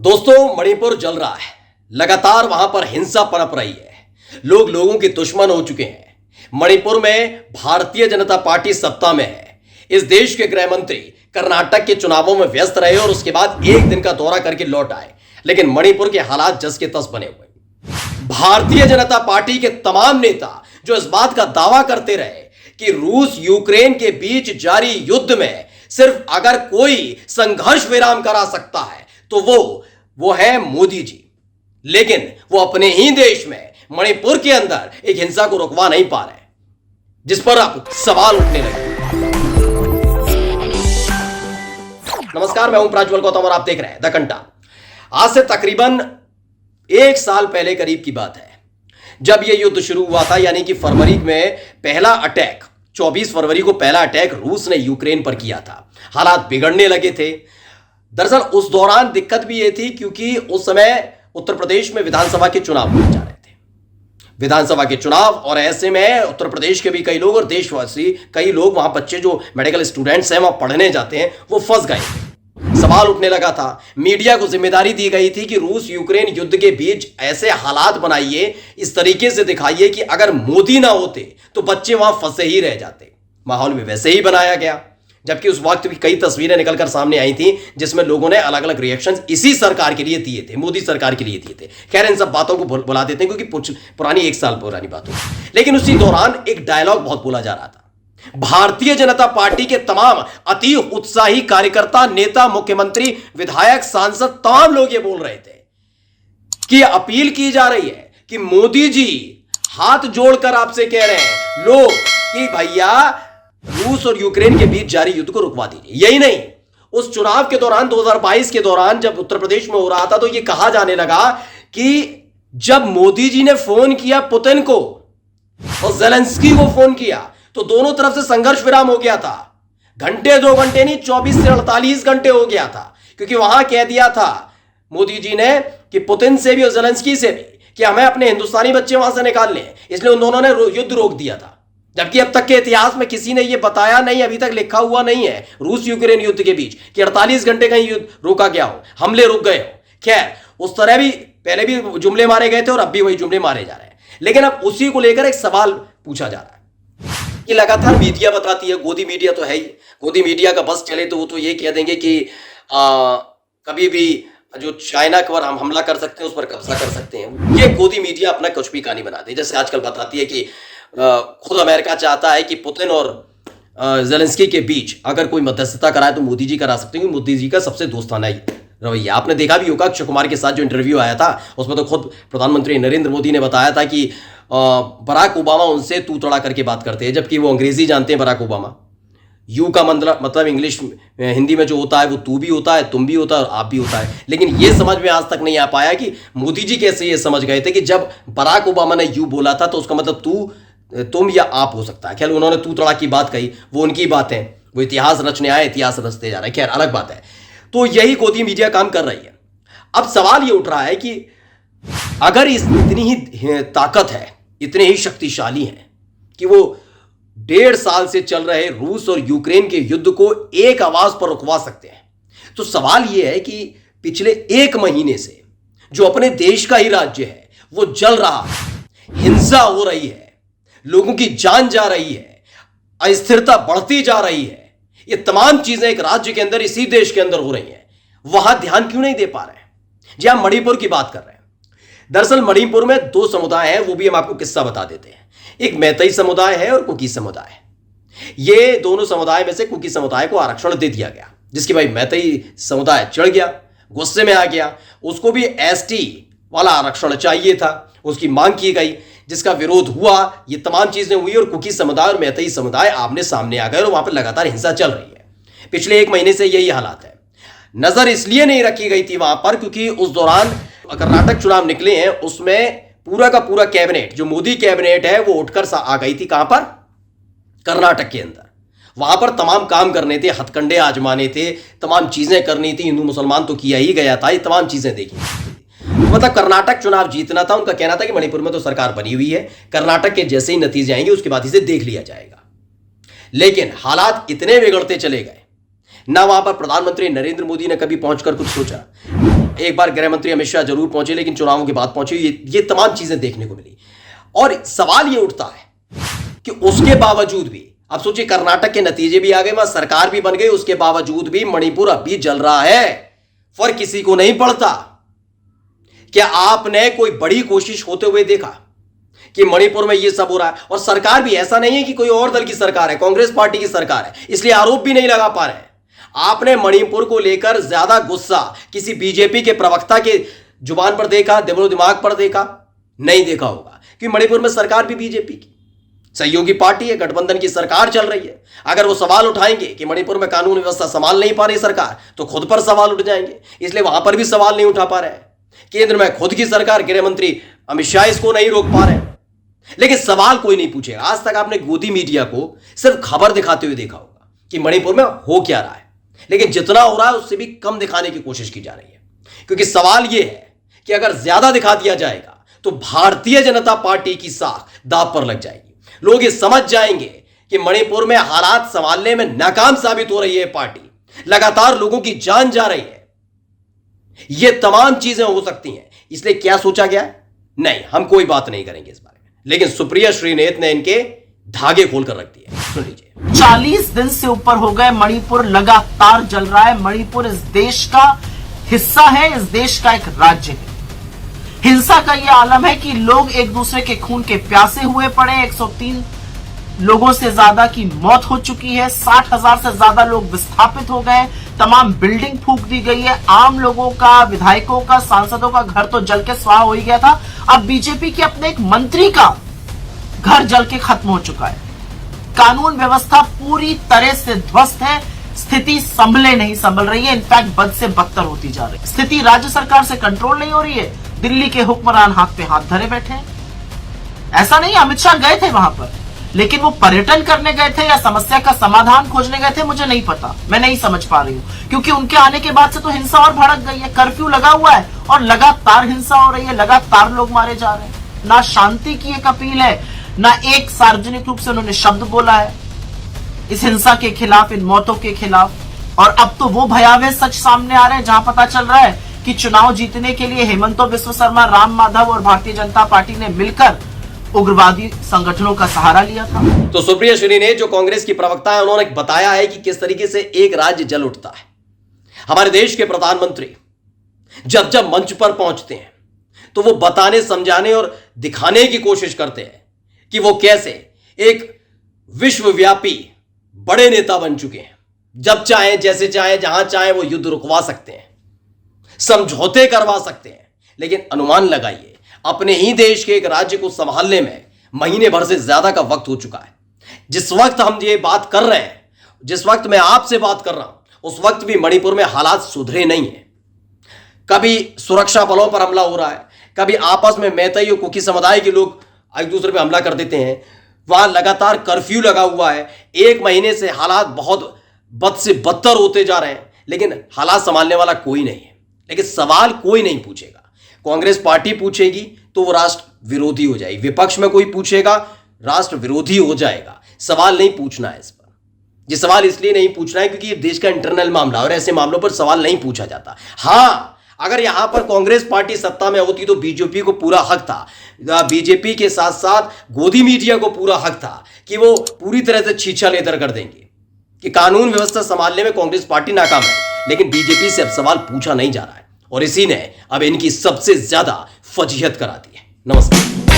दोस्तों, मणिपुर जल रहा है। लगातार वहां पर हिंसा पनप रही है। लोग लोगों के दुश्मन हो चुके हैं। मणिपुर में भारतीय जनता पार्टी सत्ता में है। इस देश के गृह मंत्री कर्नाटक के चुनावों में व्यस्त रहे और उसके बाद एक दिन का दौरा करके लौट आए, लेकिन मणिपुर के हालात जस के तस बने हुए। भारतीय जनता पार्टी के तमाम नेता जो इस बात का दावा करते रहे कि रूस यूक्रेन के बीच जारी युद्ध में सिर्फ अगर कोई संघर्ष विराम करा सकता है तो वो है मोदी जी, लेकिन वो अपने ही देश में मणिपुर के अंदर एक हिंसा को रुकवा नहीं पा रहे, जिस पर अब सवाल उठने लगे। नमस्कार, मैं हूं प्रज्वल गौतम और आप देख रहे हैं द कंटा। आज से तकरीबन एक साल पहले करीब की बात है जब यह युद्ध शुरू हुआ था, यानी कि फरवरी में पहला अटैक, 24 फरवरी को पहला अटैक रूस ने यूक्रेन पर किया था। हालात बिगड़ने लगे थे। दरअसल उस दौरान दिक्कत भी यह थी क्योंकि उस समय उत्तर प्रदेश में विधानसभा के चुनाव होने जा रहे थे, विधानसभा के चुनाव, और ऐसे में उत्तर प्रदेश के भी कई लोग और देशवासी कई लोग, वहां बच्चे जो मेडिकल स्टूडेंट्स हैं वहां पढ़ने जाते हैं, वो फंस गए थे। सवाल उठने लगा था। मीडिया को जिम्मेदारी दी गई थी कि रूस यूक्रेन युद्ध के बीच ऐसे हालात बनाइए, इस तरीके से दिखाइए कि अगर मोदी ना होते तो बच्चे वहां फंसे ही रह जाते। माहौल भी वैसे ही बनाया गया, जबकि उस वक्त भी कई तस्वीरें निकलकर सामने आई थी जिसमें लोगों ने अलग अलग रिएक्शंस इसी सरकार के लिए दिए थे, मोदी सरकार के लिए दिए थे। खैर, इन सब बातों को बुला देते हैं क्योंकि पुरानी एक साल पुरानी बात हो। लेकिन उसी दौरान एक डायलॉग बहुत बोला जा रहा था। भारतीय जनता पार्टी के तमाम अति उत्साही कार्यकर्ता, नेता, मुख्यमंत्री, विधायक, सांसद, तमाम लोग ये बोल रहे थे कि अपील की जा रही है कि मोदी जी हाथ जोड़कर आपसे कह रहे हैं लोग कि भैया रूस और यूक्रेन के बीच जारी युद्ध को रुकवा दीजिए। यही नहीं, उस चुनाव के दौरान 2022 के दौरान जब उत्तर प्रदेश में हो रहा था तो यह कहा जाने लगा कि जब मोदी जी ने फोन किया पुतिन को और जेलेंस्की को फोन किया तो दोनों तरफ से संघर्ष विराम हो गया था। घंटे 2 घंटे नहीं, 24 से 48 घंटे हो गया था, क्योंकि वहां कह दिया था मोदी जी ने कि पुतिन से भी और जेलेंस्की से भी कि हमें अपने हिंदुस्तानी बच्चे वहां से निकालने हैं, इसलिए उन दोनों ने युद्ध रोक दिया था। जबकि अब तक के इतिहास में किसी ने यह बताया नहीं, अभी तक लिखा हुआ नहीं है रूस यूक्रेन युद्ध के बीच कि 48 घंटे का युद्ध रोका गया हो, हमले रुक गए हो। खैर, उस तरह भी पहले भी जुमले मारे गए थे और अब भी वही जुमले मारे जा रहे हैं। लेकिन अब उसी को लेकर एक सवाल पूछा जा रहा है कि लगातार मीडिया बताती है, गोदी मीडिया तो है ही, गोदी मीडिया का बस चले तो वो तो ये कह देंगे कि कभी भी जो चाइना पर हम हमला कर सकते हैं उस पर कब्जा कर सकते हैं। ये गोदी मीडिया अपना कुछ भी कहानी बनाती है। जैसे आजकल बताती है कि खुद अमेरिका चाहता है कि पुतिन और जेलेंस्की के बीच अगर कोई मध्यस्थता कराए तो मोदी जी करा सकते हैं, मोदी जी का सबसे दोस्ताना रवैया। आपने देखा भी होगा अक्षय कुमार के साथ जो इंटरव्यू आया था उसमें तो खुद प्रधानमंत्री नरेंद्र मोदी ने बताया था कि बराक ओबामा उनसे तू तड़ा करके बात करते हैं, जबकि वो अंग्रेजी जानते हैं। बराक ओबामा, यू का मतलब इंग्लिश हिंदी में जो होता है वो तू भी होता है, तुम भी होता है और आप भी होता है। लेकिन ये समझ में आज तक नहीं आ पाया कि मोदी जी कैसे ये समझ गए थे कि जब बराक ओबामा ने यू बोला था तो उसका मतलब तू, तुम या आप हो सकता है। खैर, उन्होंने तू तड़ा की बात कही, वो उनकी बात है, वो इतिहास रचने आए, इतिहास रचते जा रहे हैं। खैर, अलग बात है। तो यही गोदी मीडिया काम कर रही है। अब सवाल ये उठ रहा है कि अगर इतनी ही ताकत है, इतने ही शक्तिशाली हैं कि वो 1.5 साल से चल रहे रूस और यूक्रेन के युद्ध को एक आवाज पर रुकवा सकते हैं, तो सवाल यह है कि पिछले 1 महीने से जो अपने देश का ही राज्य है वो जल रहा है, हिंसा हो रही है, लोगों की जान जा रही है, अस्थिरता बढ़ती जा रही है, ये तमाम चीजें एक राज्य के अंदर, इसी देश के अंदर हो रही हैं, वहां ध्यान क्यों नहीं दे पा रहे हैं? जी, हम मणिपुर की बात कर रहे हैं। दरअसल मणिपुर में 2 समुदाय हैं, वो भी हम आपको किस्सा बता देते हैं। एक मैतेई समुदाय है और कुकी समुदाय। ये दोनों समुदाय में से कुकी समुदाय को आरक्षण दे दिया गया, जिसकी भाई मैतेई समुदाय चढ़ गया, गुस्से में आ गया। उसको भी एसटी वाला आरक्षण चाहिए था, उसकी मांग की गई, जिसका विरोध हुआ। ये तमाम चीजें हुई और कुकी समुदाय और मैतेई समुदाय आमने सामने आ गए और वहां पर लगातार हिंसा चल रही है। पिछले 1 महीने से यही हालात है। नजर इसलिए नहीं रखी गई थी वहां पर क्योंकि उस दौरान कर्नाटक चुनाव निकले हैं, उसमें पूरा का पूरा कैबिनेट, जो मोदी कैबिनेट है, वो उठकर आ गई थी। कहां पर? कर्नाटक के अंदर। वहां पर तमाम काम करने थे, हथकंडे आजमाने थे, तमाम चीजें करनी थी। हिंदू मुसलमान तो किया ही गया था, ये तमाम चीजें देखी। मतलब कर्नाटक चुनाव जीतना था। उनका कहना था कि मणिपुर में तो सरकार बनी हुई है, कर्नाटक के जैसे ही नतीजे आएंगे उसके बाद इसे देख लिया जाएगा। लेकिन हालात इतने बिगड़ते चले गए ना वहां पर प्रधानमंत्री नरेंद्र मोदी ने कभी पहुंचकर कुछ सोचा। एक बार गृह मंत्री अमित शाह जरूर पहुंचे, लेकिन चुनावों के बाद पहुंचे। ये तमाम चीजें देखने को मिली। और सवाल ये उठता है कि उसके बावजूद भी, अब सोचिए कर्नाटक के नतीजे भी आ गए, वहां सरकार भी बन गई, उसके बावजूद भी मणिपुर अभी जल रहा है। फर्क किसी को नहीं पड़ता। क्या आपने कोई बड़ी कोशिश होते हुए देखा कि मणिपुर में यह सब हो रहा है? और सरकार भी ऐसा नहीं है कि कोई और दल की सरकार है, कांग्रेस पार्टी की सरकार है, इसलिए आरोप भी नहीं लगा पा रहे हैं। आपने मणिपुर को लेकर ज्यादा गुस्सा किसी बीजेपी के प्रवक्ता के जुबान पर देखा, दिलो दिमाग पर देखा? नहीं देखा होगा, कि मणिपुर में सरकार भी बीजेपी की सहयोगी पार्टी है, गठबंधन की सरकार चल रही है। अगर वो सवाल उठाएंगे कि मणिपुर में कानून व्यवस्था संभाल नहीं पा रही सरकार, तो खुद पर सवाल उठ जाएंगे। इसलिए वहां पर भी सवाल नहीं उठा पा रहे हैं। केंद्र में खुद की सरकार, गृह मंत्री अमित शाह इसको नहीं रोक पा रहे हैं। लेकिन सवाल कोई नहीं पूछेगा। आज तक आपने गोदी मीडिया को सिर्फ खबर दिखाते हुए देखा होगा कि मणिपुर में हो क्या रहा है, लेकिन जितना हो रहा है उससे भी कम दिखाने की कोशिश की जा रही है। क्योंकि सवाल यह है कि अगर ज्यादा दिखा दिया जाएगा तो भारतीय जनता पार्टी की साख दांव पर लग जाएगी। लोग ये समझ जाएंगे कि मणिपुर में हालात संभालने में नाकाम साबित हो रही है पार्टी, लगातार लोगों की जान जा रही है। ये तमाम चीजें हो सकती हैं। इसलिए क्या सोचा गया है? नहीं, हम कोई बात नहीं करेंगे इस बारे में। लेकिन सुप्रिया श्रीनेत ने इनके धागे खोलकर रख दिए। सुन लीजिए। 40 दिन से ऊपर हो गए, मणिपुर लगातार जल रहा है। मणिपुर इस देश का हिस्सा है, इस देश का एक राज्य है। हिंसा का यह आलम है कि लोग एक दूसरे के खून के प्यासे हुए पड़े। 103 लोगों से ज्यादा की मौत हो चुकी है। 60,000 से ज्यादा लोग विस्थापित हो गए। तमाम बिल्डिंग फूंक दी गई है। आम लोगों का, विधायकों का, सांसदों का घर तो जल के स्वाहा हो ही गया था। अब बीजेपी के अपने एक मंत्री का घर जल के खत्म हो चुका है। कानून व्यवस्था पूरी तरह से ध्वस्त है। स्थिति संभले नहीं संभल रही है, इनफैक्ट बद से बदतर होती जा रही है। स्थिति राज्य सरकार से कंट्रोल नहीं हो रही है। दिल्ली के हुक्मरान हाथ पे हाथ धरे बैठे हैं। ऐसा नहीं अमित शाह गए थे वहां पर, लेकिन वो पर्यटन करने गए थे या समस्या का समाधान खोजने गए थे, मुझे नहीं पता। मैं नहीं समझ पा रही हूं, क्योंकि उनके आने के बाद से तो हिंसा और भड़क गई है। कर्फ्यू लगा हुआ है और लगातार हिंसा हो रही है, लगातार लोग मारे जा रहे हैं। ना शांति की एक अपील है, ना एक सार्वजनिक रूप से उन्होंने शब्द बोला है इस हिंसा के खिलाफ, इन मौतों के खिलाफ। और अब तो वो भयावह सच सामने आ रहे हैं जहां पता चल रहा है कि चुनाव जीतने के लिए हेमंतो बिस्व शर्मा, राम माधव और भारतीय जनता पार्टी ने मिलकर उग्रवादी संगठनों का सहारा लिया था। तो सुप्रिया श्रीनेत जो कांग्रेस की प्रवक्ता है, उन्होंने बताया है कि किस तरीके से एक राज्य जल उठता है। हमारे देश के प्रधानमंत्री जब जब मंच पर पहुंचते हैं तो वो बताने, समझाने और दिखाने की कोशिश करते हैं कि वो कैसे एक विश्वव्यापी बड़े नेता बन चुके हैं। जब चाहे, जैसे चाहे, जहां चाहे वो युद्ध रुकवा सकते हैं, समझौते करवा सकते हैं। लेकिन अनुमान लगाइए, अपने ही देश के एक राज्य को संभालने में महीने भर से ज्यादा का वक्त हो चुका है। जिस वक्त हम ये बात कर रहे हैं, जिस वक्त मैं आपसे बात कर रहा हूं, उस वक्त भी मणिपुर में हालात सुधरे नहीं है। कभी सुरक्षा बलों पर हमला हो रहा है, कभी आपस में मैतेई और कुकी समुदाय के लोग एक दूसरे पर हमला कर देते हैं। वहां लगातार कर्फ्यू लगा हुआ है। एक महीने से हालात बहुत बद से बदतर होते जा रहे हैं, लेकिन हालात संभालने वाला कोई नहीं है। लेकिन सवाल कोई नहीं पूछेगा। कांग्रेस पार्टी पूछेगी तो वो राष्ट्र विरोधी हो जाएगी, विपक्ष में कोई पूछेगा राष्ट्र विरोधी हो जाएगा। सवाल नहीं पूछना है इस पर। ये सवाल इसलिए नहीं पूछना है क्योंकि ये देश का इंटरनल मामला है और ऐसे मामलों पर सवाल नहीं पूछा जाता। हां, अगर यहां पर कांग्रेस पार्टी सत्ता में होती तो बीजेपी को पूरा हक था, बीजेपी के साथ साथ गोदी मीडिया को पूरा हक था कि वो पूरी तरह से छीछा लेदर कर देंगे कि कानून व्यवस्था संभालने में कांग्रेस पार्टी नाकाम है। लेकिन बीजेपी से अब सवाल पूछा नहीं जा रहा है और इसी ने अब इनकी सबसे ज्यादा फजीहत करा दी है। नमस्कार।